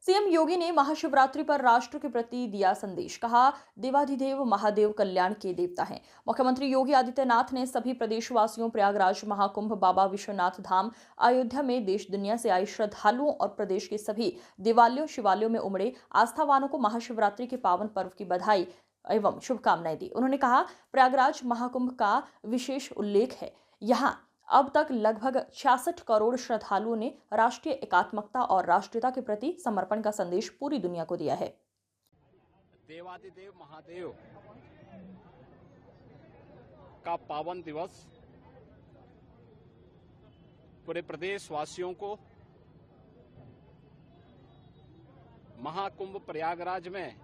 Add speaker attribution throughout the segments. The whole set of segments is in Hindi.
Speaker 1: सीएम योगी ने महाशिवरात्रि पर राष्ट्र के प्रति दिया संदेश। कहा, देवाधिदेव महादेव कल्याण के देवता हैं। मुख्यमंत्री योगी आदित्यनाथ ने सभी प्रदेशवासियों, प्रयागराज महाकुंभ, बाबा विश्वनाथ धाम, अयोध्या में देश दुनिया से आए श्रद्धालुओं और प्रदेश के सभी देवालयों शिवालयों में उमड़े आस्थावानों को महाशिवरात्रि के पावन पर्व की बधाई एवं शुभकामनाएं दी। उन्होंने कहा, प्रयागराज महाकुंभ का विशेष उल्लेख है। यहाँ अब तक लगभग 66 करोड़ श्रद्धालुओं ने राष्ट्रीय एकात्मकता और राष्ट्रीयता के प्रति समर्पण का संदेश पूरी दुनिया को दिया है।
Speaker 2: देवादिदेव महादेव का पावन दिवस पूरे प्रदेशवासियों को महाकुंभ प्रयागराज में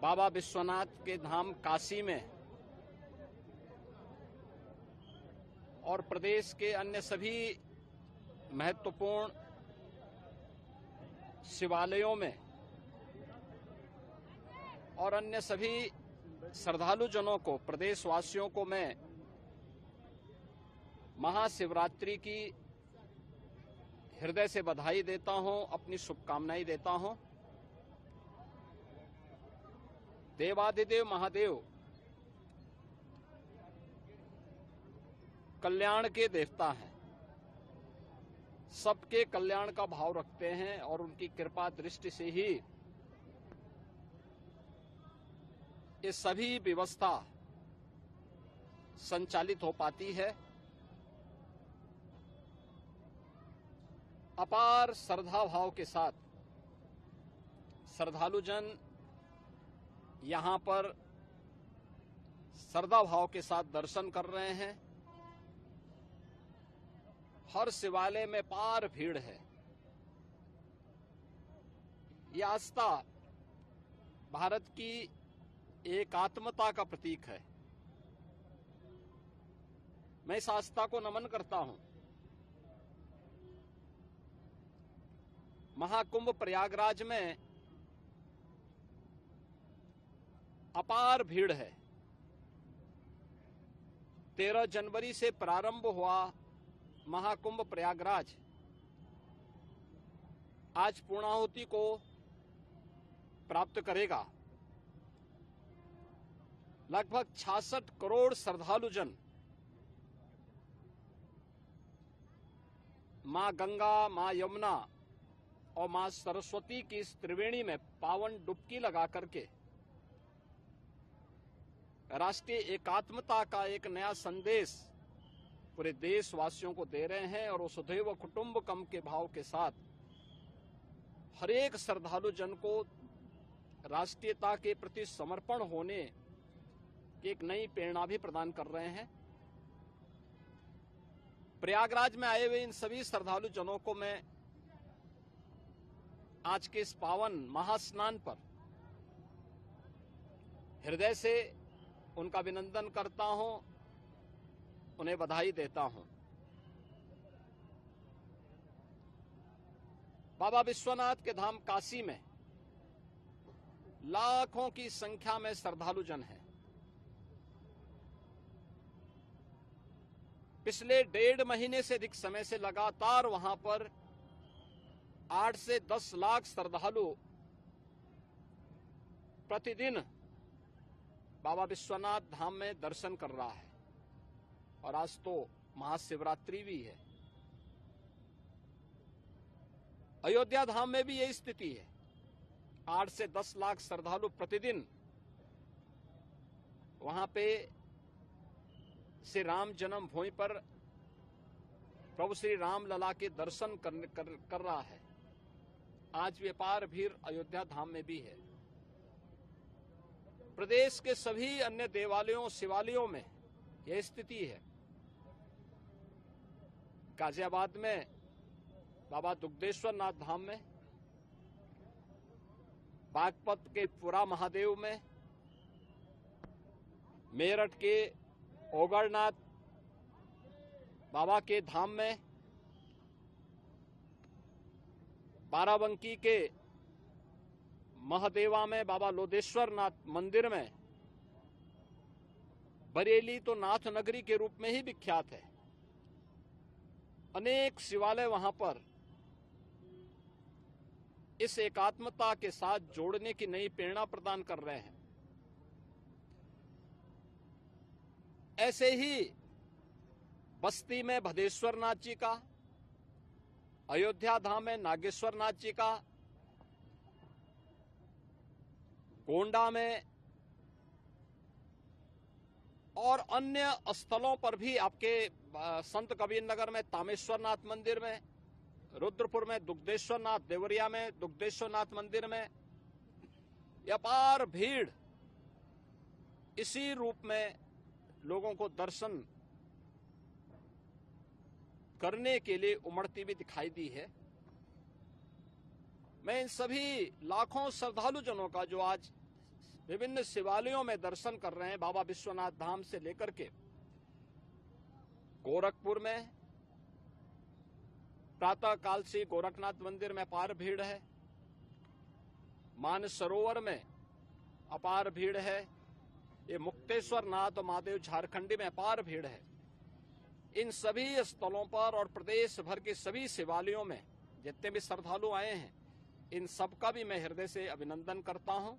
Speaker 2: बाबा विश्वनाथ के धाम काशी में और प्रदेश के अन्य सभी महत्वपूर्ण शिवालयों में और अन्य सभी श्रद्धालु जनों को, प्रदेशवासियों को मैं महाशिवरात्रि की हृदय से बधाई देता हूं, अपनी शुभकामनाएं देता हूं। देवादिदेव महादेव कल्याण के देवता हैं, सबके कल्याण का भाव रखते हैं और उनकी कृपा दृष्टि से ही ये सभी व्यवस्था संचालित हो पाती है। अपार श्रद्धा भाव के साथ श्रद्धालु जन यहां पर श्रद्धा भाव के साथ दर्शन कर रहे हैं। हर शिवालय में पार भीड़ है। यह आस्था भारत की एकात्मता का प्रतीक है। मैं इस आस्था को नमन करता हूं। महाकुंभ प्रयागराज में अपार भीड़ है। 13 जनवरी से प्रारंभ हुआ महाकुंभ प्रयागराज आज पूर्णाहुति को प्राप्त करेगा। लगभग 66 करोड़ श्रद्धालु जन मां गंगा, मां यमुना और मां सरस्वती की इस त्रिवेणी में पावन डुबकी लगा करके राष्ट्रीय एकात्मता का एक नया संदेश पूरे देशवासियों को दे रहे हैं और वसुधैव कुटुंबकम के भाव के साथ हर एक श्रद्धालु जन को राष्ट्रीयता के प्रति समर्पण होने की एक नई प्रेरणा भी प्रदान कर रहे हैं। प्रयागराज में आए हुए इन सभी श्रद्धालु जनों को मैं आज के इस पावन महास्नान पर हृदय से उनका अभिनंदन करता हूं, उन्हें बधाई देता हूं। बाबा विश्वनाथ के धाम काशी में लाखों की संख्या में श्रद्धालु जन हैं। पिछले 1.5 महीने से अधिक समय से लगातार वहां पर 8 से 10 लाख श्रद्धालु प्रतिदिन बाबा विश्वनाथ धाम में दर्शन कर रहा है और आज तो महाशिवरात्रि भी है। अयोध्या धाम में भी यही स्थिति है। 8 से 10 लाख श्रद्धालु प्रतिदिन वहां पे श्री राम जन्मभूमि पर प्रभु श्री राम लला के दर्शन कर रहा है। आज व्यापार भीड़ अयोध्या धाम में भी है। प्रदेश के सभी अन्य देवालयों शिवालयों में यह स्थिति है। गाजियाबाद में बाबा दुग्धेश्वर नाथ धाम में, बागपत के पुरा महादेव में, मेरठ के ओगरनाथ बाबा के धाम में, बाराबंकी के महादेवा में बाबा लोधेश्वर नाथ मंदिर में, बरेली तो नाथ नगरी के रूप में ही विख्यात है। अनेक शिवालय वहां पर इस एकात्मता के साथ जोड़ने की नई प्रेरणा प्रदान कर रहे हैं। ऐसे ही बस्ती में भदेश्वर नाथ जी का, अयोध्या धाम में नागेश्वर नाथ जी का, गोंडा में और अन्य स्थलों पर भी आपके संत कबीर नगर में तामेश्वर नाथ मंदिर में, रुद्रपुर में दुग्धेश्वर नाथ, देवरिया में दुग्धेश्वर नाथ मंदिर में अपार भीड़ इसी रूप में लोगों को दर्शन करने के लिए उमड़ती भी दिखाई दी है। मैं इन सभी लाखों श्रद्धालु जनों का जो आज विभिन्न शिवालयों में दर्शन कर रहे हैं, बाबा विश्वनाथ धाम से लेकर के गोरखपुर में प्रातः काल से गोरखनाथ मंदिर में अपार भीड़ है, मानसरोवर में अपार भीड़ है, ये मुक्तेश्वर नाथ और महादेव झारखंडी में अपार भीड़ है। इन सभी स्थलों पर और प्रदेश भर के सभी शिवालयों में जितने भी श्रद्धालु आए हैं, इन सबका भी मैं हृदय से अभिनंदन करता हूं।